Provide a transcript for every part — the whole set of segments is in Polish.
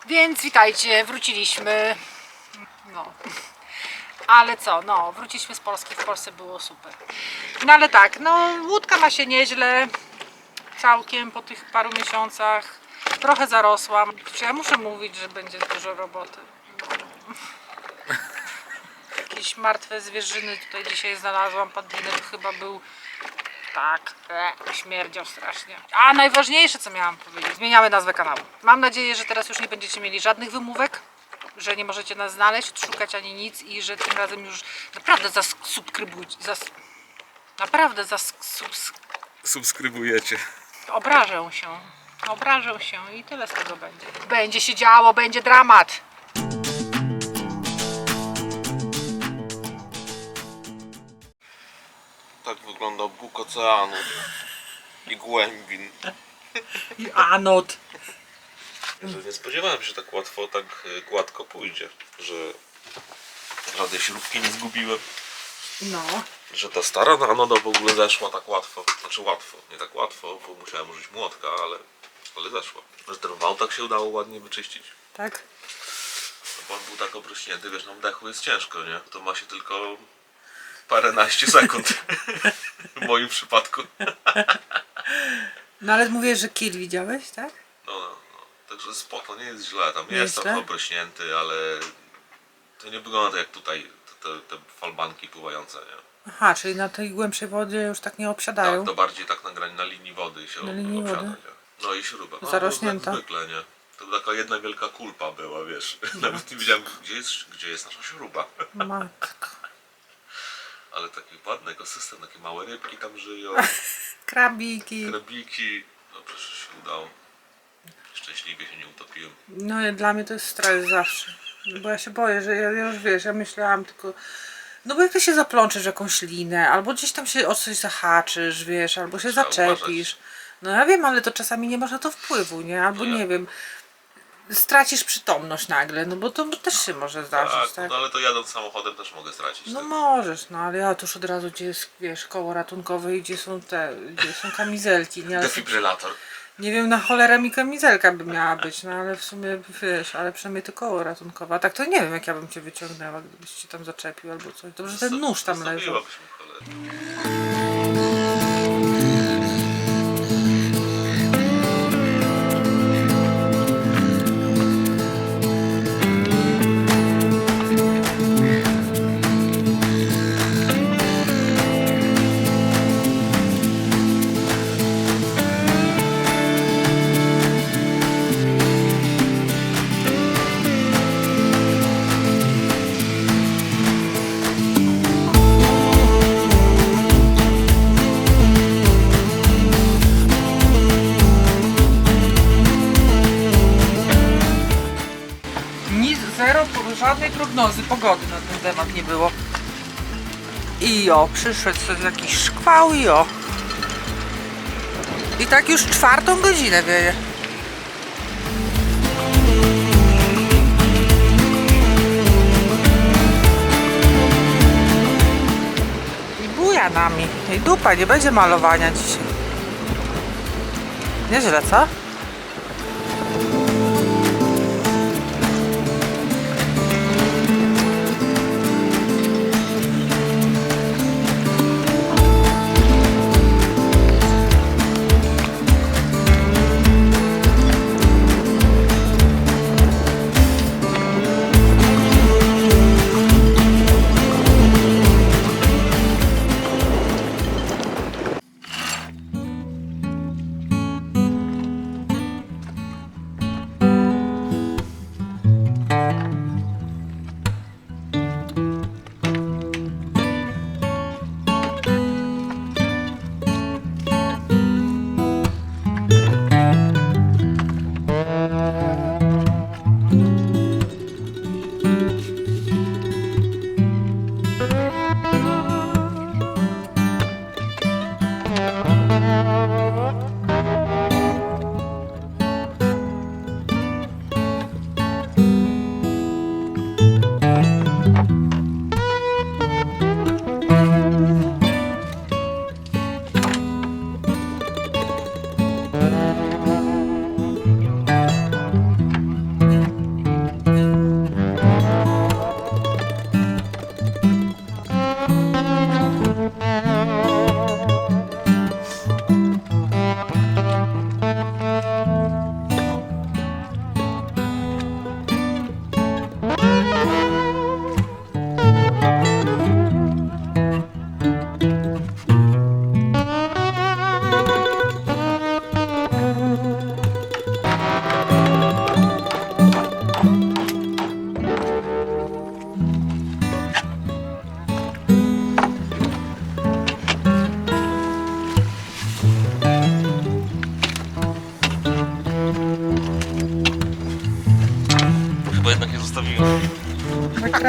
Więc witajcie, wróciliśmy. No. Ale co, no, wróciliśmy z Polski, w Polsce było super. No ale tak, no łódka ma się nieźle, całkiem po tych paru miesiącach. Trochę zarosłam. Ja muszę mówić, że będzie dużo roboty. Jakieś martwe zwierzyny tutaj dzisiaj znalazłam. Padlinek chyba był, tak, śmierdział strasznie. A najważniejsze, co miałam powiedzieć, zmieniamy nazwę kanału. Mam nadzieję, że teraz już nie będziecie mieli żadnych wymówek, że nie możecie nas znaleźć, odszukać ani nic i że tym razem już naprawdę zasubskrybujcie. Naprawdę Subskrybujecie. Obrażę się i tyle z tego będzie. Będzie się działo, będzie dramat. Tak wygląda Bóg oceanu i głębin. I anot. Że nie spodziewałem się, że tak łatwo, tak gładko pójdzie, że żadnej śrubki nie zgubiłem, No. że ta stara anoda w ogóle zeszła tak łatwo, znaczy łatwo, nie tak łatwo, bo musiałem użyć młotka, ale zeszła. Że ten wał tak się udało ładnie wyczyścić. Tak? Bo on był tak obrośnięty, wiesz, na wdechu jest ciężko, nie? To ma się tylko paręnaście sekund w moim przypadku. No ale mówię, że kill widziałeś, tak? No. Także spoko, nie jest źle, tam Nie jest jest trochę źle? obrośnięty, ale to nie wygląda jak tutaj te falbanki pływające, nie? Aha, czyli na tej głębszej wodzie już tak nie obsiadają. Tak, to bardziej tak na linii wody się Na linii obsiada, wody. nie? No i śruba. No, Zarośnięta. Jak zwykle, nie? To taka jedna wielka kulpa była, wiesz. Nawet nie wiedziałem, gdzie jest nasza śruba. Matko. Ale taki ładny ekosystem, takie małe rybki tam żyją, Krabiki. krabiki. No przecież się udało. Szczęśliwie się nie utopiłem. No dla mnie to jest stres zawsze. Bo ja się boję, że ja już wiesz, ja myślałam tylko... No bo jak ty się zaplączesz w jakąś linę, albo gdzieś tam się o coś zahaczysz, wiesz, albo się Trzeba zaczepisz. No ja wiem, ale to czasami nie masz na to wpływu, nie? Albo No ja- nie wiem, stracisz przytomność nagle, no bo to też się może zdarzyć, tak? No ale to jadąc samochodem też mogę stracić. No tak? możesz, no ale ja tuż od razu, gdzie jest, wiesz, koło ratunkowe i gdzie są kamizelki, nie? Ale Defibrylator. nie wiem, na cholerę mi kamizelka by miała być, no ale w sumie, wiesz, ale przynajmniej to koło ratunkowe. A tak to nie wiem, jak ja bym cię wyciągnęła, gdybyś cię tam zaczepił albo coś. Dobrze, że ten nóż tam leżał. Zostawiłabyśmy cholerę. Nic, żadnej prognozy pogody na ten temat nie było. I przyszedł sobie jakiś szkwał i I tak już 4. godzinę wieje. I buja nami. I dupa, nie będzie malowania dzisiaj. Nieźle, co?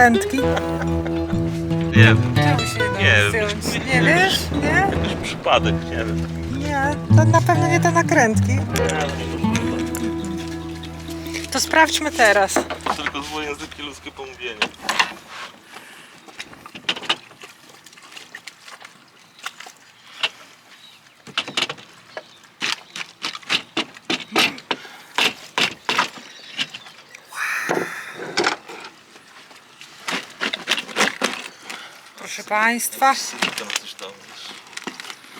nakrętki? Nie wiem. Czemu się Nie nie da wiem. zdjąć? Nie wiesz? Nie? Jakiś przypadek, nie wiem. Nie, to na pewno nie te nakrętki. To sprawdźmy teraz. Tylko dwujęzyki ludzkie pomówienie. Proszę Państwa. Silikon coś dał, wiesz.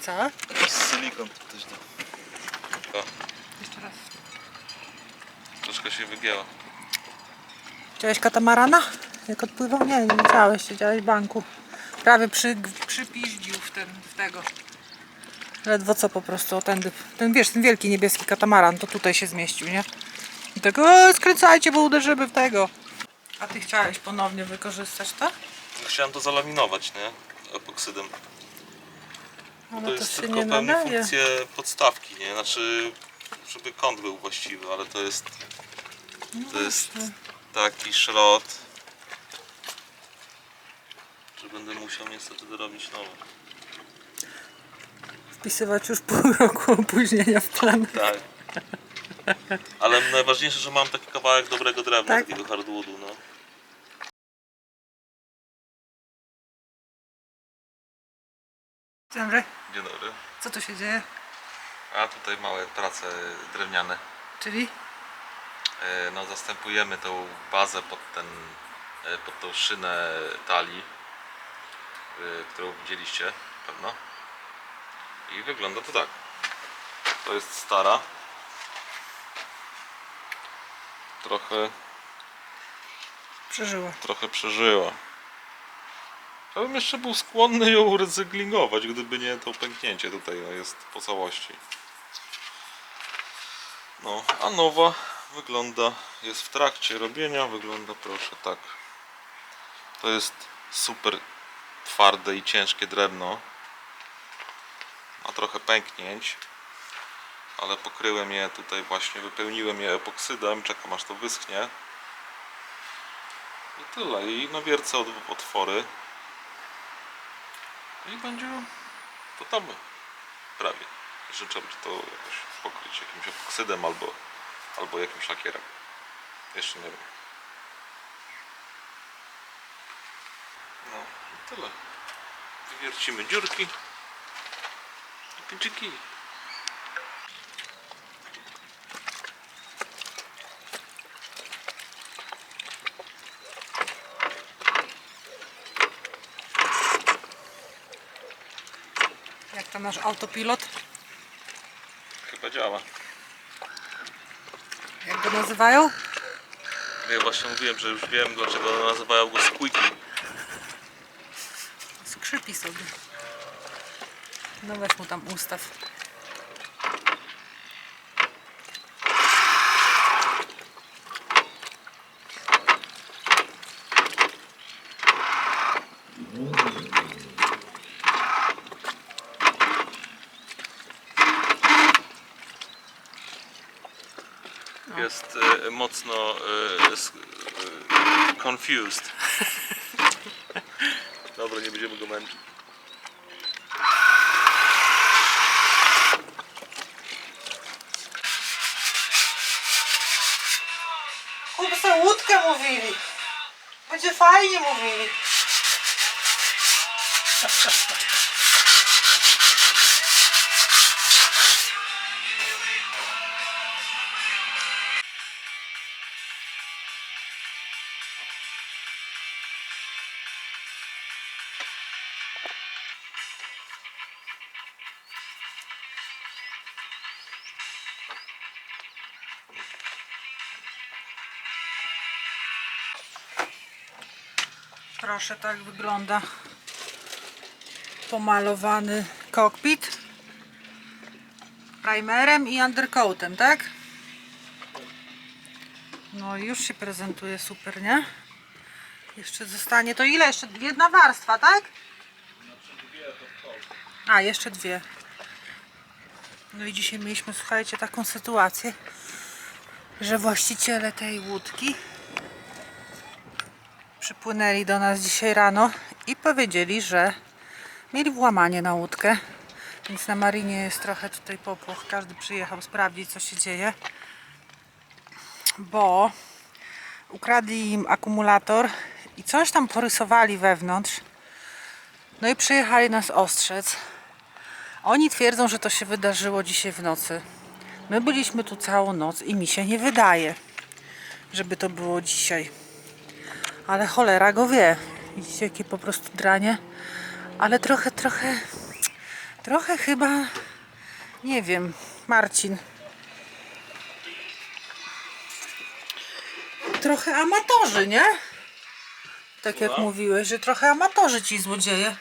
Co? Silikon tu ktoś dał. O, Jeszcze raz. troszkę się wygięła. Widziałeś katamarana? Jak odpływał? Nie, nie widziałeś. Siedziałeś w banku. Prawie przypiździł w tego. Ledwo co po prostu o tędy. Ten wiesz, ten wielki niebieski katamaran to tutaj się zmieścił, nie? I tak, skręcajcie, bo uderzymy w tego. A ty chciałeś ponownie wykorzystać to? Chciałem to zalaminować, nie? Epoksydem. Ale To jest się tylko nie pełni nadaje. funkcję podstawki, nie? Znaczy, żeby kąt był właściwy, ale to jest taki szrot, że będę musiał niestety dorobić nowe. Wpisywać już pół roku opóźnienia w plan. Tak. Ale najważniejsze, że mam taki kawałek dobrego drewna, Tak? takiego hardwoodu, no. Dzień dobry. Dzień dobry. Co tu się dzieje? A tutaj małe prace drewniane. Czyli? No, zastępujemy tą bazę pod tą szynę talii, którą widzieliście pewno. I wygląda to tak. To jest stara. Trochę przeżyła. Ja bym jeszcze był skłonny ją recyklingować, gdyby nie to pęknięcie tutaj jest po całości. No, a nowa wygląda, jest w trakcie robienia, wygląda proszę tak. To jest super twarde i ciężkie drewno. Ma trochę pęknięć, ale pokryłem je tutaj właśnie, wypełniłem je epoksydem, czekam aż to wyschnie. I tyle, i nawiercę otwory. I będzie gotowe. Prawie. Jeszcze trzeba będzie to jakoś pokryć jakimś epoksydem albo jakimś lakierem. Jeszcze nie wiem. No i tyle. Wywiercimy dziurki i pieczyki. Jak tam nasz autopilot? Chyba działa. Jak go nazywają? Ja właśnie mówiłem, że już wiem, dlaczego nazywają go Squeaky. Skrzypi sobie. No weź mu tam ustaw. Jest mocno confused. Dobra, nie będziemy go męczyć. Kup sobie łódkę, mówili. Będzie fajnie, mówili. Proszę, tak wygląda pomalowany kokpit primerem i undercoatem, tak? No i już się prezentuje super, nie? Jeszcze zostanie to ile? Jeszcze jedna warstwa, tak? A, jeszcze dwie. No i dzisiaj mieliśmy, słuchajcie, taką sytuację, że właściciele tej łódki Przypłynęli do nas dzisiaj rano i powiedzieli, że mieli włamanie na łódkę, więc na marinie jest trochę tutaj popłoch. Każdy przyjechał sprawdzić, co się dzieje, bo ukradli im akumulator i coś tam porysowali wewnątrz. No i przyjechali nas ostrzec. Oni twierdzą, że to się wydarzyło dzisiaj w nocy. My byliśmy tu całą noc i mi się nie wydaje, żeby to było dzisiaj. Ale cholera go wie. Widzicie, jakie po prostu dranie. Ale trochę chyba, nie wiem, Marcin. Trochę amatorzy, nie? Tak jak mówiłeś, że trochę amatorzy ci złodzieje.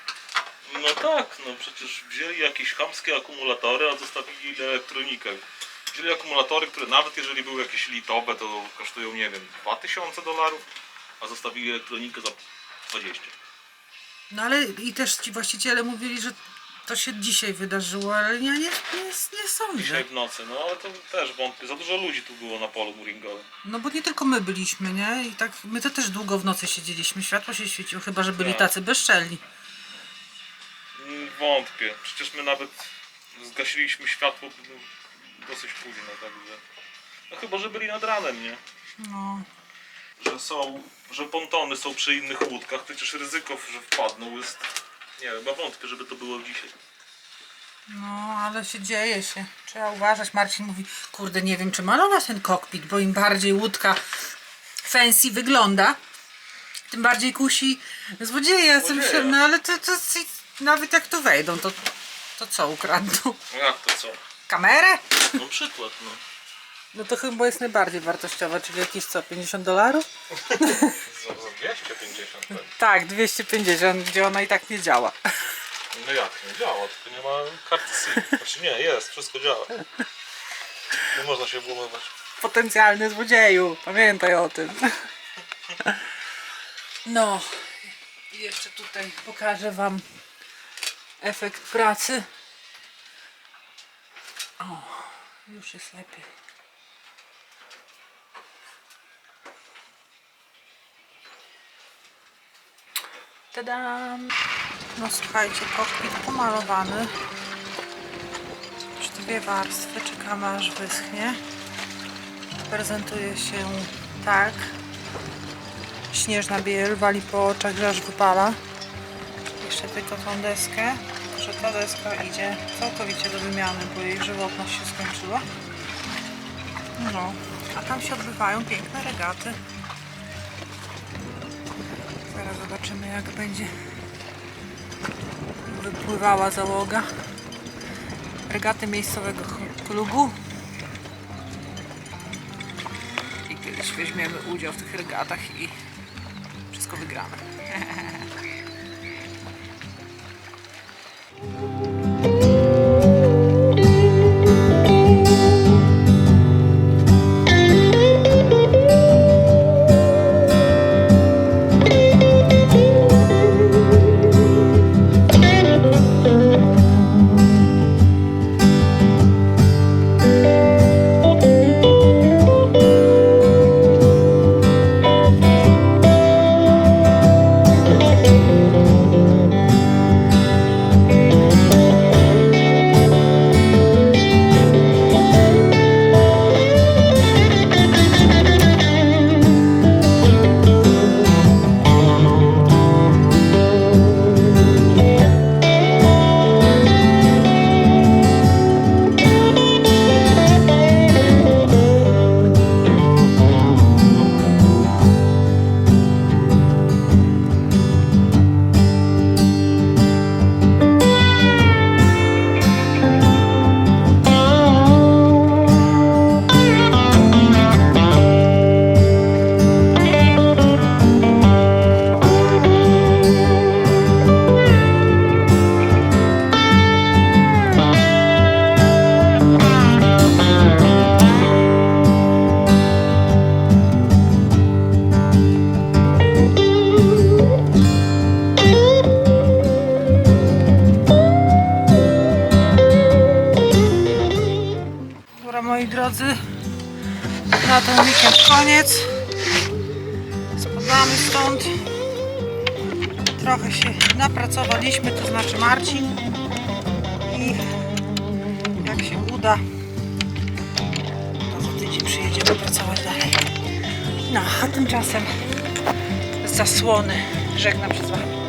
No tak, no przecież wzięli jakieś chamskie akumulatory, a zostawili elektronikę. Wzięli akumulatory, które nawet jeżeli były jakieś litowe, to kosztują, nie wiem, $2000, a zostawili elektronikę za 20. No ale i też ci właściciele mówili, że to się dzisiaj wydarzyło, ale ja nie sądzę. Dzisiaj w nocy, no ale to też wątpię. Za dużo ludzi tu było na polu mooringowym. No bo nie tylko my byliśmy, nie? I tak my to też długo w nocy siedzieliśmy. Światło się świeciło, chyba że byli Tak. tacy bezczelni. Wątpię. Przecież my nawet zgasiliśmy światło dosyć późno, także... No chyba, że byli nad ranem, nie? No. Że pontony są przy innych łódkach, przecież ryzyko, że wpadną jest... Nie wiem, wątpię, żeby to było dzisiaj. No, ale się dzieje się. Trzeba uważać. Marcin mówi, kurde, nie wiem, czy malować ten kokpit, bo im bardziej łódka fancy wygląda, tym bardziej kusi złodzieje. Ja sobie myślę, no ale to nawet jak tu wejdą, to co ukradną? No jak to co? Kamerę? No przykład, no. No to chyba jest najbardziej wartościowa, czyli jakieś co, $50? Za 250 pewnie. Tak, 250, gdzie ona i tak nie działa. No jak, nie działa, tylko nie ma karty SIM. Znaczy nie, jest, wszystko działa. Nie można się włamywać. Potencjalny złodzieju, pamiętaj o tym. No, i jeszcze tutaj pokażę wam efekt pracy. O, już jest lepiej. Tadam! No słuchajcie, kokpit pomalowany. Już 2 warstwy, czekamy aż wyschnie. Prezentuje się tak. Śnieżna biel wali po oczach, że aż wypala. Jeszcze tylko tą deskę, że ta deska idzie całkowicie do wymiany, bo jej żywotność się skończyła. No, a tam się odbywają piękne regaty. Zaraz zobaczymy, jak będzie wypływała załoga. Regaty miejscowego klubu. I kiedyś weźmiemy udział w tych regatach i wszystko wygramy. Moi drodzy, na ten weekend koniec. Spadamy stąd. trochę się napracowaliśmy, to znaczy Marcin. I jak się uda, to za tydzień przyjedziemy pracować dalej. No, a tymczasem z zasłony żegnam się z Wami.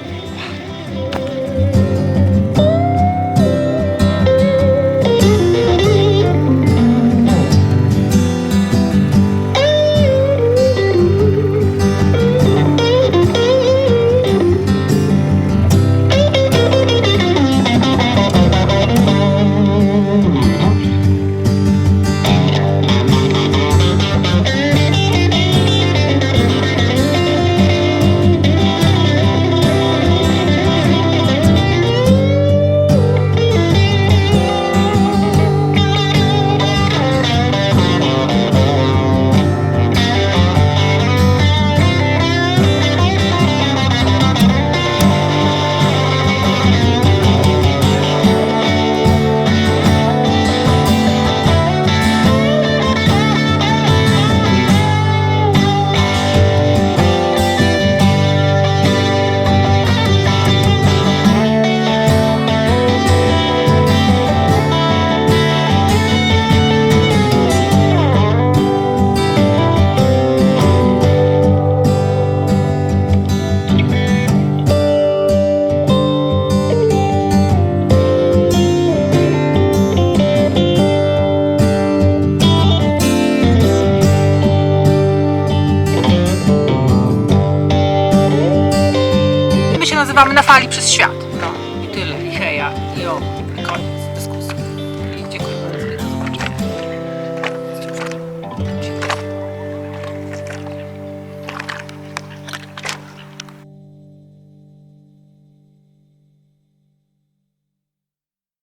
Nazywamy Na Fali przez Świat. No i tyle, i heja, i o, i koniec dyskusji.